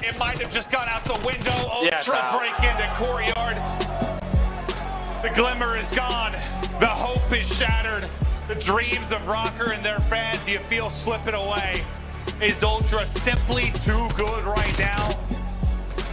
It might have just gone out the window. Ultra break into courtyard. The glimmer is gone. The hope is shattered. The dreams of Rocker and their fans, do you feel slipping away? Is Ultra simply too good right now?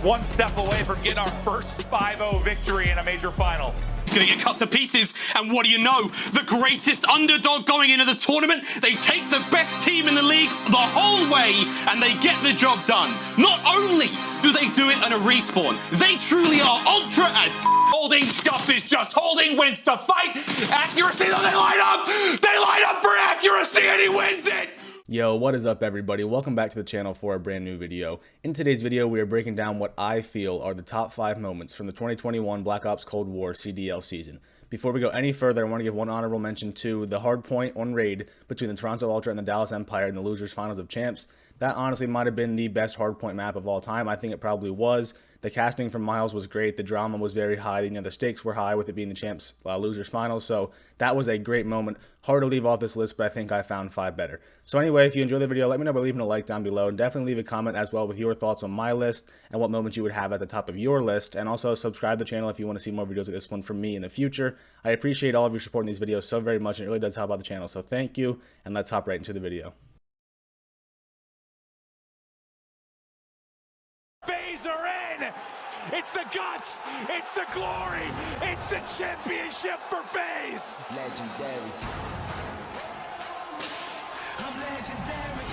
One step away from getting our first 5-0 victory in a major final. It's going to get cut to pieces, and what do you know? The greatest underdog going into the tournament, they take the best team in the league the whole way, and they get the job done. Not only do they do it on a respawn, they truly are ultra as Holding Scuff is just holding, wins the fight. Accuracy, though, they line up. They line up for accuracy, and he wins it. Yo, what is up everybody? Welcome back to the channel for a brand new video. In today's video, we are breaking down what I feel are the top 5 moments from the 2021 Black Ops Cold War CDL season. Before we go any further, I want to give one honorable mention to the hard point on raid between the Toronto Ultra and the Dallas Empire in the Losers Finals of Champs. That honestly might have been the best hardpoint map of all time. I think it probably was. The casting from Miles was great. The drama was very high. You know, the stakes were high with it being the Champs Losers Finals. So that was a great moment. Hard to leave off this list, but I think I found 5 better. So anyway, if you enjoyed the video, let me know by leaving a like down below. And definitely leave a comment as well with your thoughts on my list and what moments you would have at the top of your list. And also subscribe to the channel if you want to see more videos like this one from me in the future. I appreciate all of your support in these videos so very much. And it really does help out the channel. So thank you. And let's hop right into the video. Are in. It's the guts. It's the glory. It's the championship for FaZe. Legendary. I'm legendary.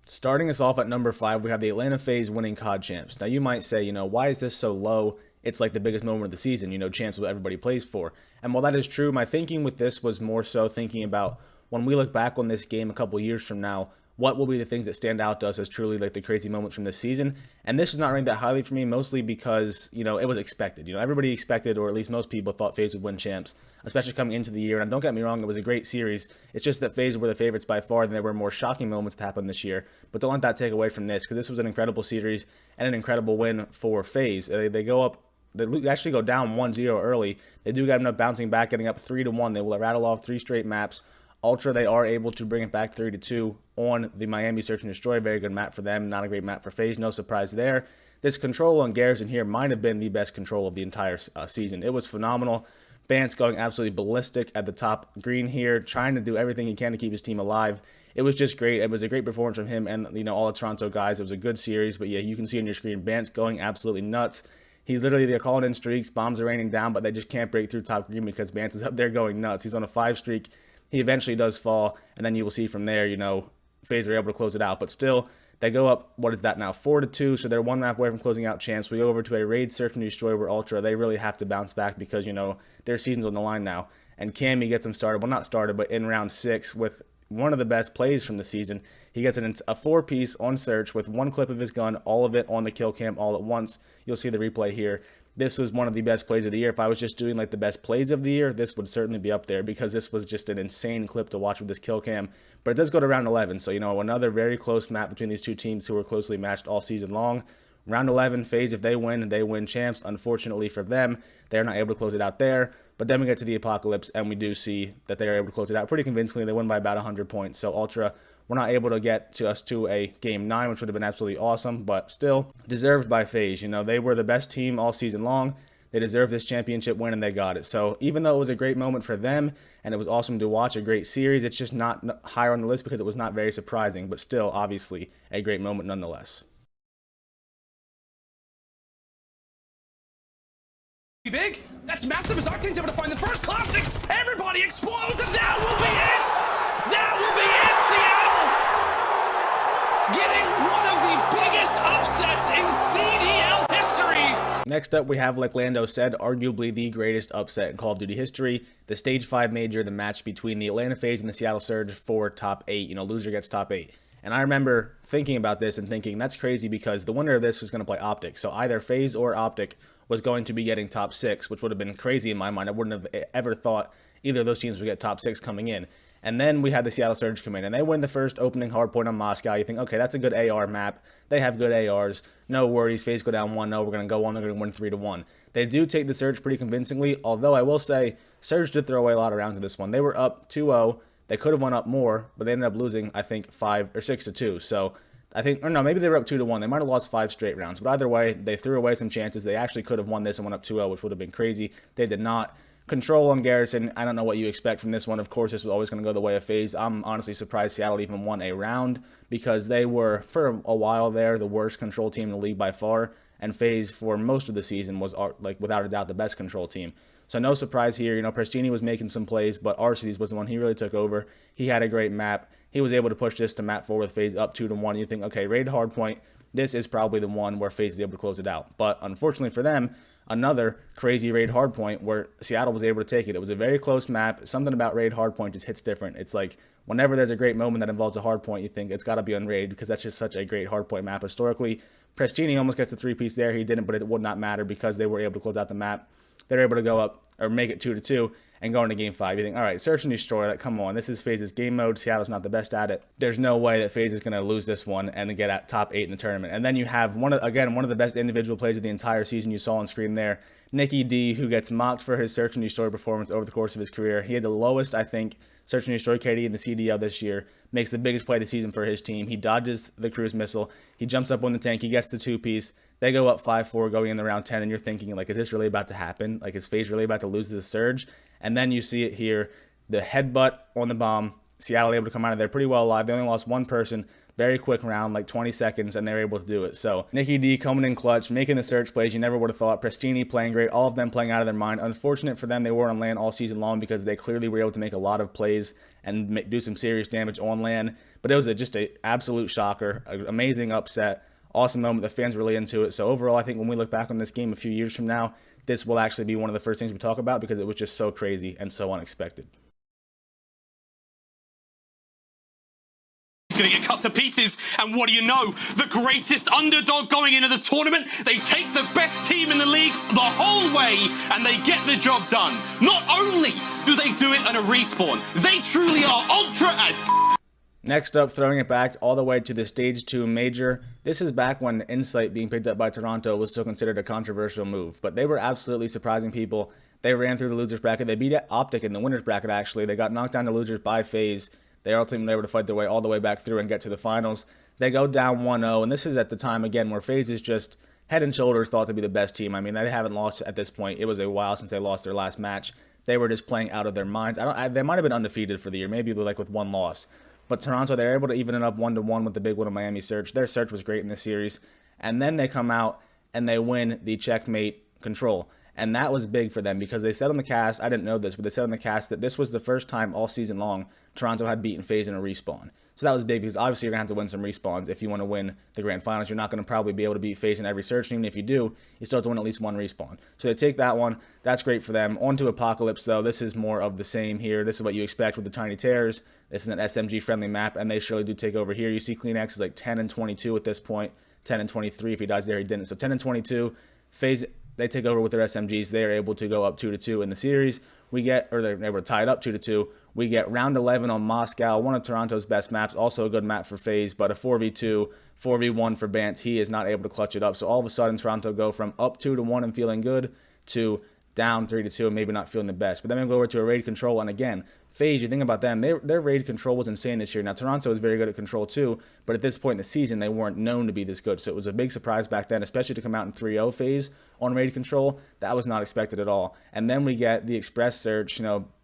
Starting us off at number 5, we have the Atlanta FaZe winning COD Champs. Now you might say, why is this so low? It's like the biggest moment of the season, champs what everybody plays for. And while that is true, my thinking with this was more so thinking about when we look back on this game a couple years from now, what will be the things that stand out to us as truly like the crazy moments from this season. And this is not ranked that highly for me, mostly because, it was expected. Everybody expected, or at least most people thought FaZe would win Champs, especially coming into the year. And don't get me wrong, it was a great series. It's just that FaZe were the favorites by far, and there were more shocking moments to happen this year. But don't let that take away from this, because this was an incredible series and an incredible win for FaZe. They go up, they actually go down 1-0 early. They do end up bouncing back, getting up 3-1. They will rattle off 3 straight maps. Ultra, they are able to bring it back 3-2 on the Miami Search and Destroy. Very good map for them. Not a great map for FaZe. No surprise there. This control on Garrison here might have been the best control of the entire season. It was phenomenal. Bance going absolutely ballistic at the top green here, trying to do everything he can to keep his team alive. It was just great. It was a great performance from him and all the Toronto guys. It was a good series. But yeah, you can see on your screen, Bance going absolutely nuts. He's literally, they're calling in streaks. Bombs are raining down, but they just can't break through top green because Bance is up there going nuts. He's on a 5 streak. He eventually does fall, and then you will see from there, FaZe are able to close it out. But still, they go up, what is that now, 4-2, so they're 1 map away from closing out Champs. We go over to a raid search and destroy where Ultra, they really have to bounce back because, their season's on the line now. And Cammy gets them started, well, not started, but in round 6 with one of the best plays from the season. He gets a 4-piece on search with 1 clip of his gun, all of it on the kill cam all at once. You'll see the replay here. This was one of the best plays of the year. If I was just doing like the best plays of the year, this would certainly be up there because this was just an insane clip to watch with this kill cam. But it does go to round 11, so another very close map between these two teams who were closely matched all season long. Round 11, FaZe, if they win Champs. Unfortunately for them, they're not able to close it out there. But then we get to the Apocalypse, and we do see that they are able to close it out pretty convincingly. They win by about 100 points. So Ultra were not able to get to us to a Game 9, which would have been absolutely awesome, but still deserved by FaZe. They were the best team all season long. They deserved this championship win, and they got it. So even though it was a great moment for them, and it was awesome to watch, a great series, it's just not higher on the list because it was not very surprising, but still, obviously, a great moment nonetheless. big. That's massive as Octane's able to find the first classic. Everybody explodes, and that will be it. That will be it, Seattle. Getting one of the biggest upsets in CDL history. Next up, we have, like Lando said, arguably the greatest upset in Call of Duty history. The Stage 5 Major, the match between the Atlanta FaZe and the Seattle Surge for top 8. Loser gets top 8. And I remember thinking about this and thinking, that's crazy because the winner of this was going to play Optic. So either FaZe or Optic was going to be getting top 6, which would have been crazy in my mind. I wouldn't have ever thought either of those teams would get top 6 coming in. And then we had the Seattle Surge come in, and they win the first opening hardpoint on Moscow. You think, okay, that's a good AR map. They have good ARs. No worries. FaZe go down 1-0. We're going to go on. They're going to win 3-1. They do take the Surge pretty convincingly, although I will say Surge did throw away a lot of rounds in this one. They were up 2-0. They could have went up more, but they ended up losing, I think, 5 or 6-2. So I think, or no, maybe they were up 2-1. They might have lost 5 straight rounds, but either way, they threw away some chances. They actually could have won this and went up 2-0, which would have been crazy. They did not. Control on Garrison. I don't know what you expect from this one. Of course, this was always going to go the way of FaZe. I'm honestly surprised Seattle even won a round because they were, for a while there, the worst control team in the league by far. And FaZe, for most of the season, was, like, without a doubt, the best control team. So no surprise here. You know, Prestini was making some plays, but Arcides was the one he really took over. He had a great map. He was able to push this to map 4 with FaZe up 2-1. You think, okay, raid hardpoint. This is probably the one where FaZe is able to close it out. But unfortunately for them, another crazy raid hardpoint where Seattle was able to take it. It was a very close map. Something about raid hardpoint just hits different. It's like whenever there's a great moment that involves a hardpoint, you think it's got to be on raid because that's just such a great hardpoint map. Historically, Prestini almost gets a 3-piece there. He didn't, but it would not matter because they were able to close out the map. They're able to go up or make it 2-2 and go into game 5. You think, all right, search and destroy. Like, come on, this is FaZe's game mode. Seattle's not the best at it. There's no way that FaZe is going to lose this one and get at top 8 in the tournament. And then you have one of the best individual plays of the entire season you saw on screen there. Nicky D, who gets mocked for his search and destroy performance over the course of his career. He had the lowest, I think, search and destroy KD in the CDL this year. Makes the biggest play of the season for his team. He dodges the cruise missile. He jumps up on the tank. He gets the 2-piece. They go up 5-4 going in the round 10, and you're thinking, like, is this really about to happen? Like, is FaZe really about to lose this surge? And then you see it here, the headbutt on the bomb. Seattle able to come out of there pretty well alive. They only lost one person. Very quick round, like 20 seconds, and they were able to do it. So Nicky D coming in clutch, making the search plays you never would have thought. Prestini playing great, all of them playing out of their mind. Unfortunate for them, they were on LAN all season long because they clearly were able to make a lot of plays and do some serious damage on LAN. But it was just an absolute shocker, an amazing upset, awesome moment. The fans were really into it. So overall, I think when we look back on this game a few years from now, this will actually be one of the first things we talk about because it was just so crazy and so unexpected. Going to get cut to pieces, and what do you know? The greatest underdog going into the tournament. They take the best team in the league the whole way, and they get the job done. Not only do they do it at a respawn, they truly are ultra as. Next up, throwing it back all the way to the Stage 2 Major. This is back when Insight being picked up by Toronto was still considered a controversial move, but they were absolutely surprising people. They ran through the losers bracket. They beat Optic in the winners bracket, actually. They got knocked down to losers by FaZe. They ultimately were able to fight their way all the way back through and get to the finals. They go down 1-0, and this is at the time, again, where FaZe is just head and shoulders thought to be the best team. I mean, they haven't lost at this point. It was a while since they lost their last match. They were just playing out of their minds. They might have been undefeated for the year, maybe like with one loss. But Toronto, they're able to even it up 1-1 with the big win of Miami Search. Their Search was great in this series. And then they come out and they win the checkmate control. And that was big for them because they said on the cast, I didn't know this, but they said on the cast that this was the first time all season long Toronto had beaten FaZe in a respawn. So that was big because obviously you're going to have to win some respawns if you want to win the grand finals. You're not going to probably be able to beat FaZe in every search. Even if you do, you still have to win at least one respawn. So they take that one. That's great for them. On to Apocalypse, though. This is more of the same here. This is what you expect with the Tiny Terrors. This is an SMG-friendly map, and they surely do take over here. You see CleanX is like 10-22 at this point. 10-23. If he dies there, he didn't. So 10-22. FaZe, they take over with their SMGs. They are able to go up 2-2 in the series. They're able to tie it up 2-2. We get round 11 on Moscow, one of Toronto's best maps, also a good map for FaZe, but a 4v2, 4v1 for Bance. He is not able to clutch it up. So all of a sudden, Toronto go from up 2-1 and feeling good to down 3-2 and maybe not feeling the best. But then we go over to a raid control, and again, FaZe, you think about them, their raid control was insane this year. Now, Toronto is very good at control too, but at this point in the season, they weren't known to be this good. So it was a big surprise back then, especially to come out in 3-0 FaZe on raid control. That was not expected at all. And then we get the Express Search,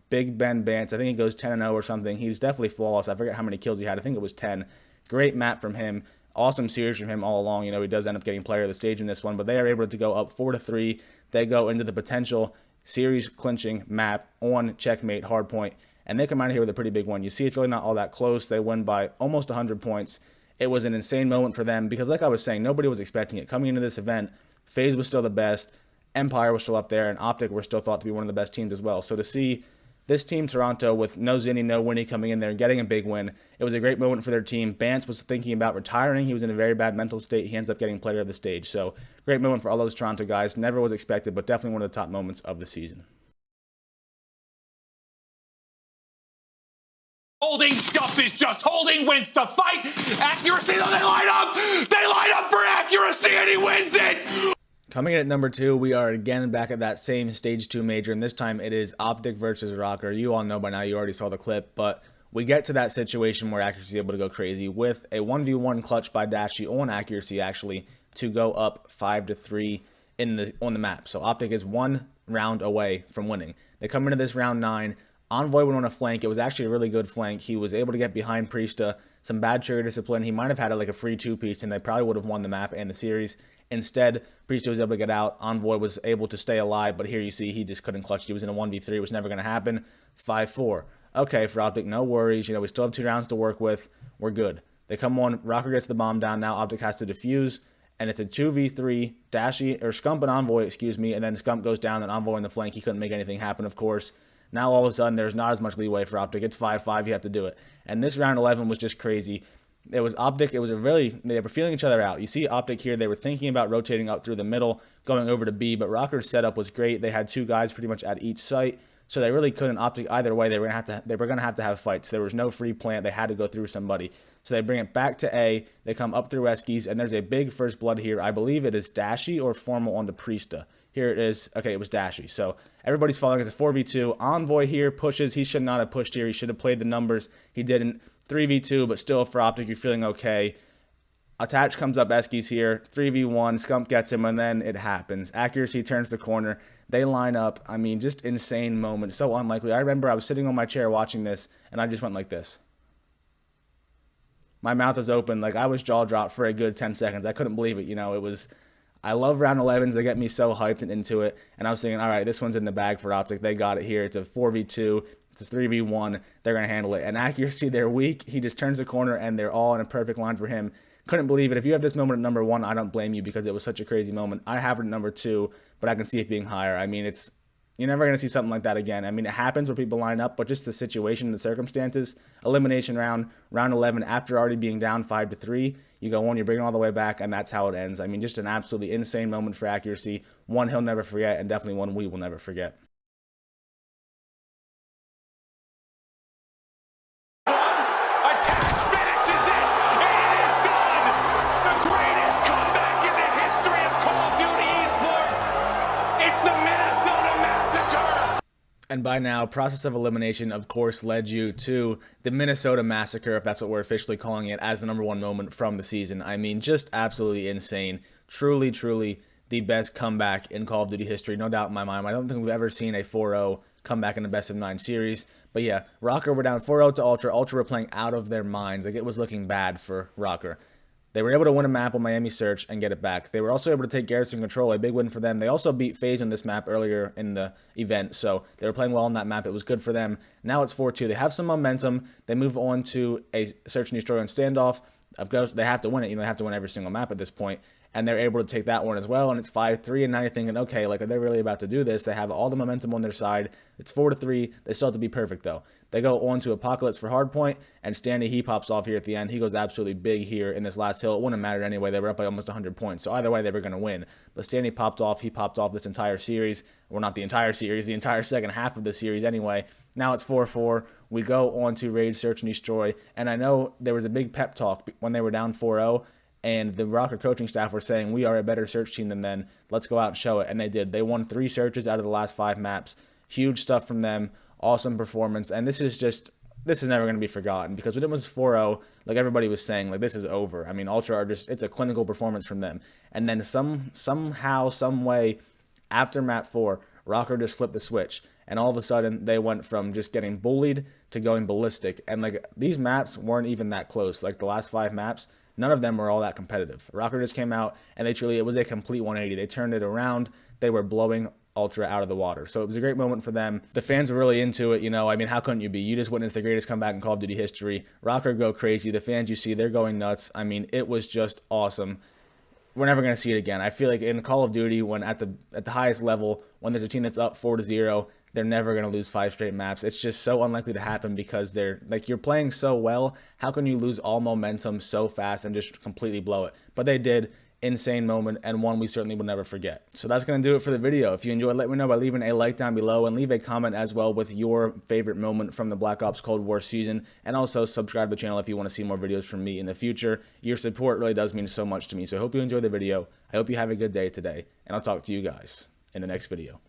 Big Ben Bance. I think he goes 10-0 or something. He's definitely flawless. I forget how many kills he had. I think it was 10. Great map from him. Awesome series from him all along. He does end up getting player of the stage in this one, but they are able to go up 4-3. They go into the potential series clinching map on checkmate hardpoint, and they come out of here with a pretty big one. You see, it's really not all that close. They win by almost 100 points. It was an insane moment for them because, like I was saying, nobody was expecting it. Coming into this event, FaZe was still the best, Empire was still up there, and Optic were still thought to be one of the best teams as well. So to see this team, Toronto, with no Zinni, no Winnie coming in there and getting a big win, it was a great moment for their team. Bance was thinking about retiring. He was in a very bad mental state. He ends up getting player of the stage. So great moment for all those Toronto guys. Never was expected, but definitely one of the top moments of the season. Holding Scuff is just holding wins the fight. Accuracy, though, they line up. They line up for accuracy, and he wins it. Coming in at number 2, we are again back at that same Stage 2 Major, and this time it is Optic versus Rocker. You all know by now, you already saw the clip, but we get to that situation where Accuracy is able to go crazy with a 1v1 clutch by Dashy on Accuracy, actually, to go up 5-3 on the map. So Optic is 1 round away from winning. They come into this round 9. Envoy went on a flank. It was actually a really good flank. He was able to get behind Priesta. Some bad trigger discipline. He might have had like a free 2-piece, and they probably would have won the map and the series. Instead, Priesta was able to get out. Envoy was able to stay alive, but here you see he just couldn't clutch. He was in a 1v3. It was never going to happen. 5-4. Okay, for Optic, no worries. You know, we still have 2 rounds to work with. We're good. They come on. Rocker gets the bomb down. Now Optic has to defuse, and it's a 2v3. Dashy, or Scump and Envoy, excuse me, and then Scump goes down, and Envoy in the flank. He couldn't make anything happen, of course. Now all of a sudden, there's not as much leeway for Optic. It's 5-5. You have to do it. And this round 11 was just crazy. It was Optic. It was they were feeling each other out. You see Optic here. They were thinking about rotating up through the middle, going over to B, but Rocker's setup was great. They had 2 guys pretty much at each site, so they really couldn't Optic either way. They were gonna have to have fights. There was no free plant. They had to go through somebody. So they bring it back to A. They come up through Eskies, and there's a big first blood here. I believe it is Dashy or Formal onto Priesta. Here it is. Okay, it was Dashy. So everybody's following. It's a 4v2. Envoy here pushes. He should not have pushed here. He should have played the numbers. He didn't. 3v2, but still for Optic, you're feeling okay. Attach comes up Eskies here. 3v1. Scump gets him, and then it happens. Accuracy turns the corner. They line up. I mean, just insane moment. So unlikely. I remember I was sitting on my chair watching this, and I just went like this. My mouth was open. Like, I was jaw dropped for a good 10 seconds. I couldn't believe it. You know, it was... I love round 11s. They get me so hyped and into it. And I was thinking, all right, this one's in the bag for Optic. They got it here. It's a 4v2. It's a 3v1. They're going to handle it. And Accuracy, they're weak. He just turns the corner, and they're all in a perfect line for him. Couldn't believe it. If you have this moment at number 1, I don't blame you because it was such a crazy moment. I have it at number 2, but I can see it being higher. I mean, you're never going to see something like that again. I mean, it happens where people line up, but just the situation, the circumstances, elimination round 11, after already being down 5-3, you go on, you bring it all the way back, and that's how it ends. I mean, just an absolutely insane moment for Accuracy. One he'll never forget, and definitely one we will never forget. And by now, process of elimination, of course, led you to the Minnesota Massacre, if that's what we're officially calling it, as the number 1 moment from the season. I mean, just absolutely insane. Truly, truly the best comeback in Call of Duty history, no doubt in my mind. I don't think we've ever seen a 4-0 comeback in the best of 9 series. But yeah, Rocker were down 4-0 to Ultra. Ultra were playing out of their minds. Like, it was looking bad for Rocker. They were able to win a map on Miami Search and get it back. They were also able to take Garrison Control, a big win for them. They also beat FaZe on this map earlier in the event, so they were playing well on that map. It was good for them. Now it's 4-2. They have some momentum. They move on to a Search and Destroy on standoff. Of course, they have to win it. You know, they have to win every single map at this point, and they're able to take that one as well, and it's 5-3, and now you're thinking, okay, like, are they really about to do this? They have all the momentum on their side. It's 4-3. They still have to be perfect, though. They go on to Apocalypse for hardpoint, and Stanley, he pops off here at the end. He goes absolutely big here in this last hill. It wouldn't matter anyway. They were up by almost 100 points, so either way, they were going to win. But Stanley popped off. He popped off this entire series. Well, not the entire series, the entire second half of the series anyway. Now it's 4-4. We go on to Raid, Search, and Destroy, and I know there was a big pep talk when they were down 4-0, and the Rocker coaching staff were saying, we are a better search team than them. Let's go out and show it, and they did. They won 3 searches out of the last 5 maps. Huge stuff from them. Awesome performance, and this is never going to be forgotten because when it was 4-0, like everybody was saying, like, this is over. I mean, Ultra are just, it's a clinical performance from them. And then somehow, some way, after map 4, Rocker just flipped the switch. And all of a sudden, they went from just getting bullied to going ballistic. And, like, these maps weren't even that close. Like, the last 5 maps, none of them were all that competitive. Rocker just came out, and it was a complete 180. They turned it around. They were blowing Ultra out of the water. So it was a great moment for them. The fans were really into it, you know. I mean, how couldn't you be? You just witnessed the greatest comeback in Call of Duty history. Rocker go crazy. The fans you see, they're going nuts. I mean, it was just awesome. We're never going to see it again. I feel like in Call of Duty, when at the highest level, when there's a team that's up 4-0, they're never going to lose 5 straight maps. It's just so unlikely to happen because they're, like, you're playing so well. How can you lose all momentum so fast and just completely blow it? But they did. Insane moment, and one we certainly will never forget. So that's going to do it for the video. If you enjoyed, let me know by leaving a like down below, and leave a comment as well with your favorite moment from the Black Ops Cold War season, and also subscribe to the channel if you want to see more videos from me in the future. Your support really does mean so much to me, so I hope you enjoyed the video. I hope you have a good day today, and I'll talk to you guys in the next video.